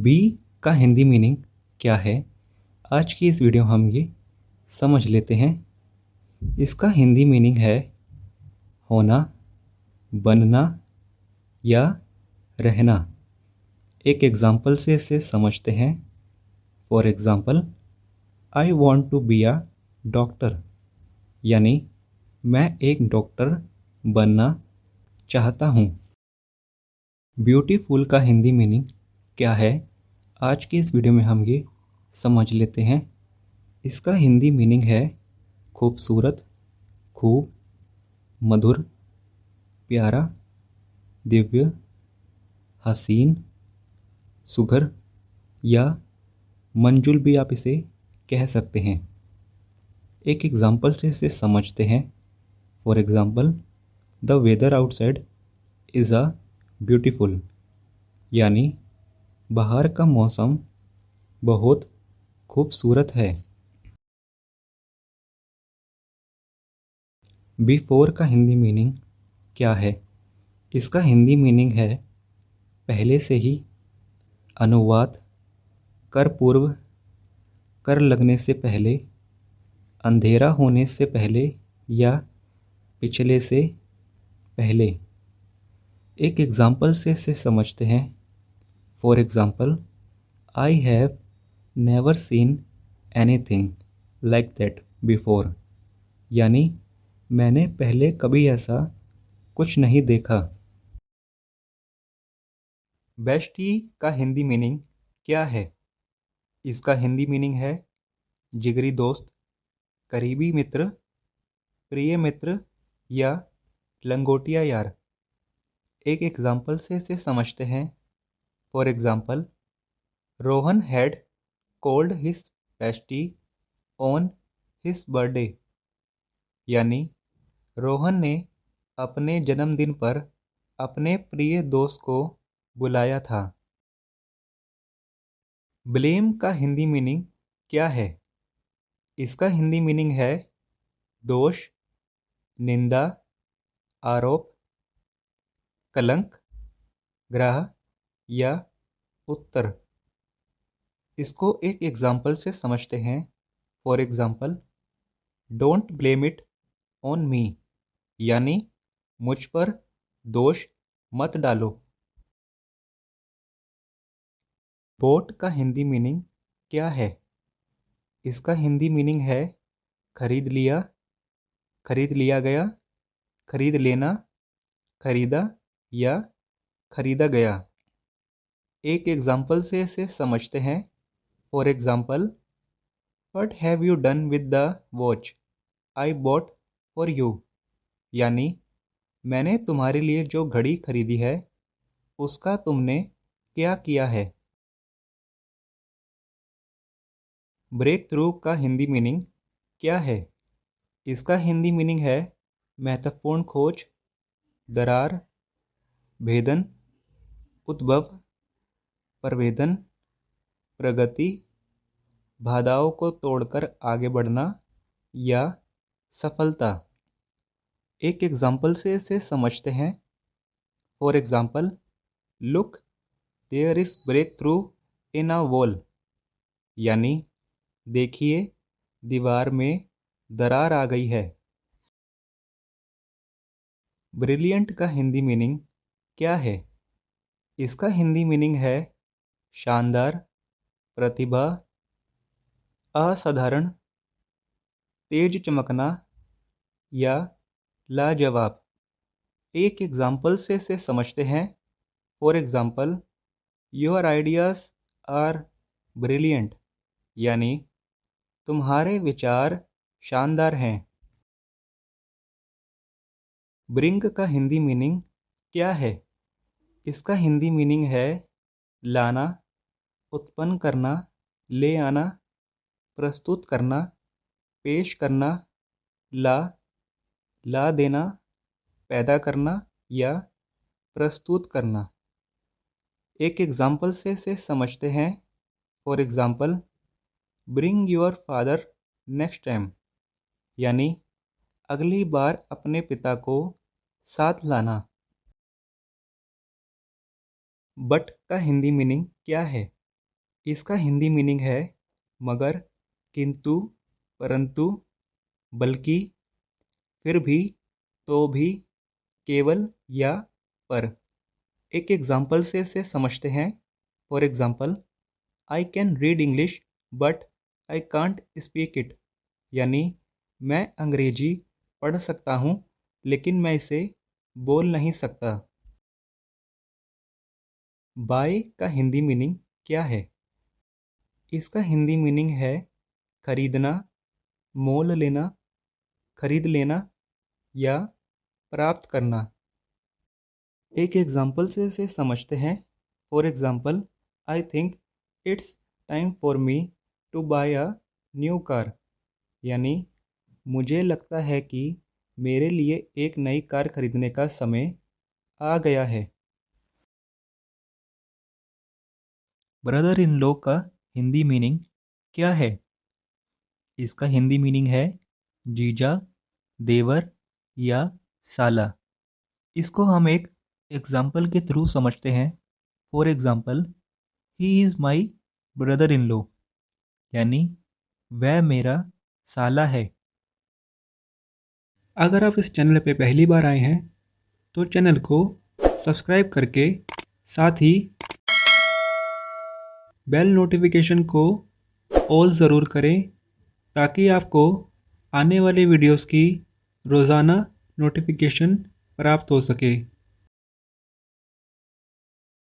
B का Hindi meaning क्या है, आज की इस वीडियो हम ये समझ लेते हैं। इसका हिंदी मीनिंग है होना, बनना या रहना। एक एग्जाम्पल से इसे समझते हैं। For example, I want to be a doctor, यानी मैं एक डॉक्टर बनना चाहता हूँ। ब्यूटीफुल का हिंदी मीनिंग क्या है, आज की इस वीडियो में हम ये समझ लेते हैं। इसका हिंदी मीनिंग है खूबसूरत, खूब, मधुर, प्यारा, दिव्य, हसीन, सुघर या मंजुल भी आप इसे कह सकते हैं। एक एग्जाम्पल से इसे समझते हैं। For example, the weather outside is a beautiful, यानी बाहर का मौसम बहुत खूबसूरत है। बिफोर का हिंदी मीनिंग क्या है, इसका हिंदी मीनिंग है पहले से ही, अनुवाद, कर पूर्व, कर लगने से पहले, अंधेरा होने से पहले या पिछले से पहले। एक एग्जाम्पल से इसे समझते हैं। For example, I have never seen anything like that before, यानी मैंने पहले कभी ऐसा कुछ नहीं देखा। बेस्टी का हिंदी मीनिंग क्या है, इसका हिंदी मीनिंग है जिगरी दोस्त, करीबी मित्र, प्रिय मित्र या लंगोटिया यार। एक एग्जाम्पल से इसे समझते हैं। For example, Rohan had called his bestie on his birthday, यानी रोहन ने अपने जन्मदिन पर अपने प्रिय दोस्त को बुलाया था। ब्लेम का हिंदी मीनिंग क्या है, इसका हिंदी मीनिंग है दोष, निंदा, आरोप, कलंक, ग्रह या उत्तर। इसको एक एग्जाम्पल से समझते हैं। For example, don't blame it on me, यानी मुझ पर दोष मत डालो। बोट का हिंदी मीनिंग क्या है, इसका हिंदी मीनिंग है खरीद लिया, खरीद लिया गया, खरीद लेना, खरीदा या खरीदा गया। एक एग्जाम्पल से इसे समझते हैं। For example, what have you done with the watch I bought for you, यानी मैंने तुम्हारे लिए जो घड़ी खरीदी है उसका तुमने क्या किया है। ब्रेक थ्रू का हिंदी मीनिंग क्या है, इसका हिंदी मीनिंग है महत्वपूर्ण खोज, दरार, भेदन, उद्भव, प्रवेदन, प्रगति, बाधाओं को तोड़कर आगे बढ़ना या सफलता। एक एग्जाम्पल से इसे समझते हैं। For example, look there is break through in a wall, यानी देखिए दीवार में दरार आ गई है। ब्रिलियंट का हिंदी मीनिंग क्या है, इसका हिंदी मीनिंग है शानदार, प्रतिभा, असाधारण, तेज चमकना या लाजवाब। एक एग्जाम्पल से इसे समझते हैं। For example, your ideas are brilliant, यानी तुम्हारे विचार शानदार हैं। ब्रिंग का हिंदी मीनिंग क्या है, इसका हिंदी मीनिंग है लाना, उत्पन्न करना, ले आना, प्रस्तुत करना, पेश करना, ला, ला देना, पैदा करना या प्रस्तुत करना। एक एग्जाम्पल से इसे समझते हैं। For example, bring your father next time, यानी अगली बार अपने पिता को साथ लाना। बट का हिंदी मीनिंग क्या है, इसका हिंदी मीनिंग है मगर, किंतु, परंतु, बल्कि, फिर भी, तो भी, केवल या पर। एक एग्जाम्पल से इसे समझते हैं। For example, I can read English but I can't speak it. यानी मैं अंग्रेजी पढ़ सकता हूँ लेकिन मैं इसे बोल नहीं सकता। बाय का हिंदी मीनिंग क्या है? इसका हिंदी मीनिंग है खरीदना, मोल लेना, खरीद लेना या प्राप्त करना। एक एग्जाम्पल से इसे समझते हैं। For example, I think it's time for me to buy a new car. यानी मुझे लगता है कि मेरे लिए एक नई कार खरीदने का समय आ गया है। ब्रदर इन लॉ का हिंदी मीनिंग क्या है? इसका हिंदी मीनिंग है जीजा, देवर या साला। इसको हम एक एग्जाम्पल के थ्रू समझते हैं। For example, he is my brother in law. यानी वह मेरा साला है। अगर आप इस चैनल पे पहली बार आए हैं तो चैनल को सब्सक्राइब करके साथ ही बेल नोटिफिकेशन को ऑल ज़रूर करें ताकि आपको आने वाले वीडियोस की रोज़ाना नोटिफिकेशन प्राप्त हो सके।